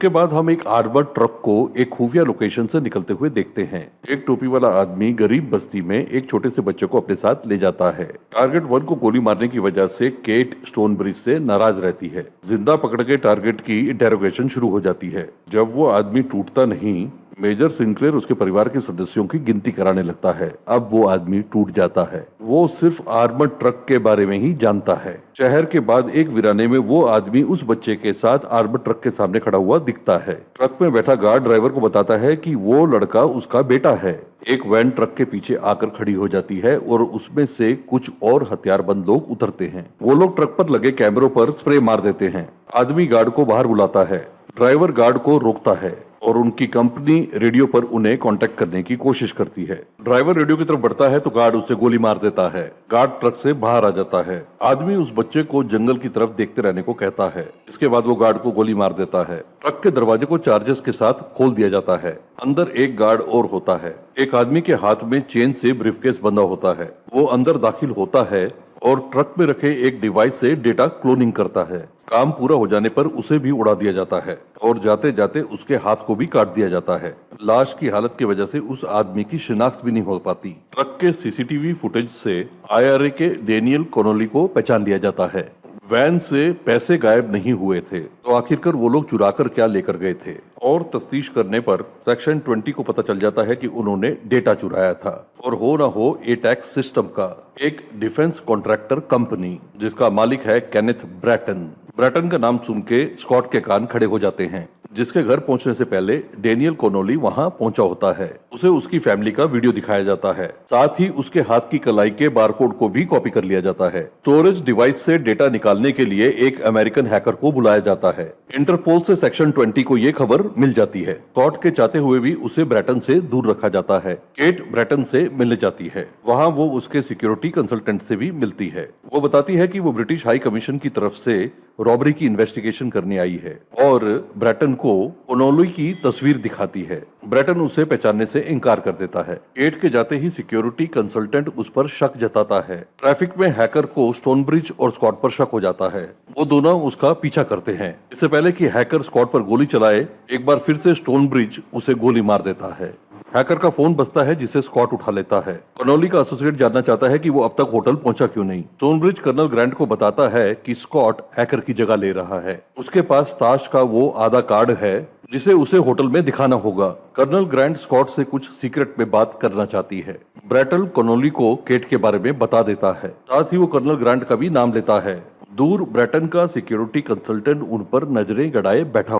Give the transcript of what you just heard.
के बाद हम एक आर्मर्ड ट्रक को एक खुफिया लोकेशन से निकलते हुए देखते हैं। एक टोपी वाला आदमी गरीब बस्ती में एक छोटे से बच्चे को अपने साथ ले जाता है। टारगेट 1 को गोली मारने की वजह से केट स्टोन ब्रिज से नाराज रहती है। जिंदा पकड़ के टारगेट की इंटेरोगेशन शुरू हो जाती है। जब वो आदमी टूटता नहीं, मेजर सिंक्लेयर उसके परिवार के सदस्यों की गिनती कराने लगता है। अब वो आदमी टूट जाता है। वो सिर्फ आर्मर्ड ट्रक के बारे में ही जानता है। शहर के बाद एक वीराने में वो आदमी उस बच्चे के साथ आर्मर्ड ट्रक के सामने खड़ा हुआ दिखता है। ट्रक में बैठा गार्ड ड्राइवर को बताता है कि वो लड़का उसका बेटा है। एक वैन ट्रक के पीछे आकर खड़ी हो जाती है और उसमें से कुछ और हथियारबंद लोग उतरते हैं। वो लोग ट्रक पर लगे कैमरों पर स्प्रे मार देते हैं। आदमी गार्ड को बाहर बुलाता है। ड्राइवर गार्ड को रोकता है और उनकी कंपनी रेडियो पर उन्हें कांटेक्ट करने की कोशिश करती है। ड्राइवर रेडियो की तरफ बढ़ता है तो गार्ड उसे गोली मार देता है। गार्ड ट्रक से बाहर आ जाता है। आदमी उस बच्चे को जंगल की तरफ देखते रहने को कहता है। इसके बाद वो गार्ड को गोली मार देता है। ट्रक के दरवाजे को चार्जेस के साथ खोल दिया जाता है। अंदर एक गार्ड और होता है। एक आदमी के हाथ में चेन से ब्रीफकेस बंधा होता है। वो अंदर दाखिल होता है और ट्रक में रखे एक डिवाइस से डेटा क्लोनिंग करता है। काम पूरा हो जाने पर उसे भी उड़ा दिया जाता है और जाते जाते उसके हाथ को भी काट दिया जाता है। लाश की हालत की वजह से उस आदमी की शिनाख्त भी नहीं हो पाती। ट्रक के सीसीटीवी फुटेज से आईआरए के डेनियल कॉनोली को पहचान लिया जाता है। वैन से पैसे गायब नहीं हुए थे, तो आखिरकार वो लोग चुराकर क्या लेकर गए थे। और तफ्तीश करने पर सेक्शन 20 को पता चल जाता है कि उन्होंने डेटा चुराया था और हो ना हो एटैक्स सिस्टम का एक डिफेंस कॉन्ट्रैक्टर कंपनी, जिसका मालिक है केनेथ ब्रैटन। ब्रैटन का नाम सुन के स्कॉट के कान खड़े हो जाते हैं। जिसके घर पहुंचने से पहले डेनियल कॉनोली वहां पहुंचा होता है। उसे उसकी फैमिली का वीडियो दिखाया जाता है। साथ ही उसके हाथ की कलाई के बारकोड को भी कॉपी कर लिया जाता है। स्टोरेज डिवाइस से डेटा निकालने के लिए एक अमेरिकन हैकर को बुलाया जाता है। इंटरपोल से सेक्शन 20 को ये खबर मिल जाती है। स्कॉट के चाहते हुए भी उसे ब्रैटन से दूर रखा जाता है। केट ब्रैटन से मिलने जाती है। वहाँ वो उसके सिक्योरिटी कंसल्टेंट से भी मिलती है। वो बताती है कि वो ब्रिटिश हाई कमीशन की तरफ से रॉबरी की इन्वेस्टिगेशन करने आई है और ब्रैटन को कॉनोली की तस्वीर दिखाती है। ब्रैटन उसे पहचानने से इनकार कर देता है। केट के जाते ही सिक्योरिटी कंसल्टेंट उस पर शक जताता है। ट्रैफिक में हैकर को स्टोनब्रिज और स्कॉट पर शक हो जाता है। वो दोनों उसका पीछा करते हैं। इससे पहले कि हैकर स्कॉट पर गोली चलाए, एक बार फिर से स्टोनब्रिज उसे गोली मार देता है। हैकर का फोन बजता है जिसे स्कॉट उठा लेता है। कॉनोली का एसोसिएट जानना चाहता है कि वो अब तक होटल पहुंचा क्यों नहीं। स्टोनब्रिज कर्नल ग्रांट को बताता है कि स्कॉट हैकर की जगह ले रहा है। उसके पास ताश का वो आधा कार्ड है जिसे उसे होटल में दिखाना होगा। कर्नल ग्रांट स्कॉट से कुछ सीक्रेट में बात करना चाहती है। ब्रैटल कॉनोली को केट के बारे में बता देता है। साथ ही वो कर्नल ग्रांट का भी नाम लेता है। दूर ब्रैटन का सिक्योरिटी कंसल्टेंट उन पर नजरें गड़ाए बैठा